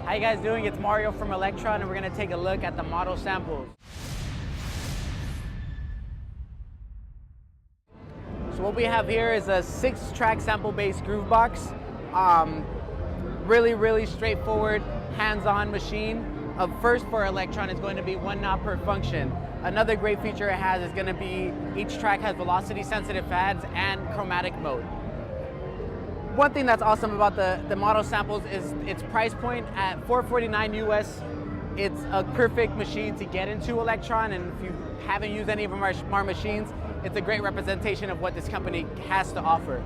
How you guys doing? It's Mario from Elektron, and we're gonna take a look at the model samples. So what we have here is a 6-track sample-based Groovebox. Really straightforward, hands-on machine. First for Elektron is going to be 1 knob per function. Another great feature it has is going to be each track has velocity-sensitive pads and chromatic mode. One thing that's awesome about the model samples is its price point at $449 US. It's a perfect machine to get into Elektron, and if you haven't used any of our machines, it's a great representation of what this company has to offer.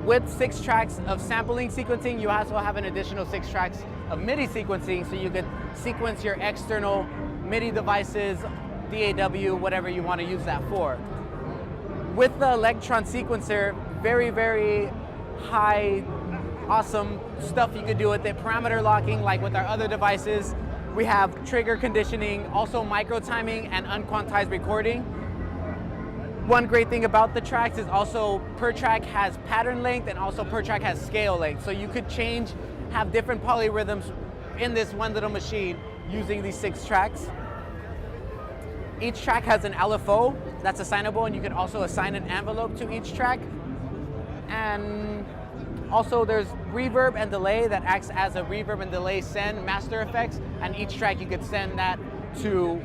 With 6 tracks of sampling sequencing, you also have an additional 6 tracks of MIDI sequencing, so you could sequence your external MIDI devices, DAW, whatever you want to use that for. With the Elektron sequencer, very high, awesome stuff you could do with it. Parameter locking, like with our other devices. We have trigger conditioning, also micro timing and unquantized recording. One great thing about the tracks is also per track has pattern length and also per track has scale length. So you could have different polyrhythms in this one little machine using these 6 tracks. Each track has an LFO that's assignable, and you can also assign an envelope to each track. And also there's reverb and delay that acts as a reverb and delay send master effects, and each track you could send that to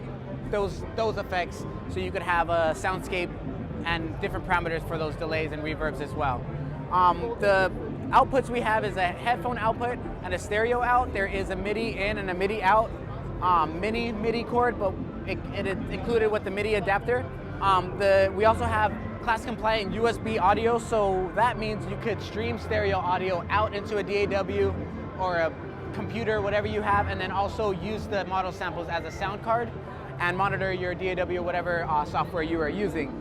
those effects, so you could have a soundscape and different parameters for those delays and reverbs as well. The outputs we have is a headphone output and a stereo out. There is a MIDI in and a MIDI out, mini MIDI cord, but it is included with the MIDI adapter. We also have class compliant USB audio, so that means you could stream stereo audio out into a DAW or a computer, whatever you have, and then also use the model samples as a sound card and monitor your DAW, whatever software you are using.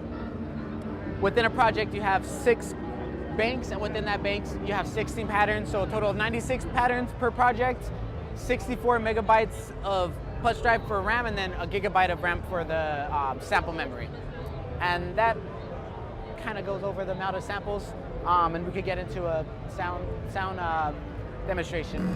Within a project, you have 6 banks, and within that banks, you have 16 patterns, so a total of 96 patterns per project, 64 megabytes of punch drive for RAM, and then a gigabyte of RAM for the sample memory. And that kind of goes over the amount of samples, and we could get into a sound demonstration.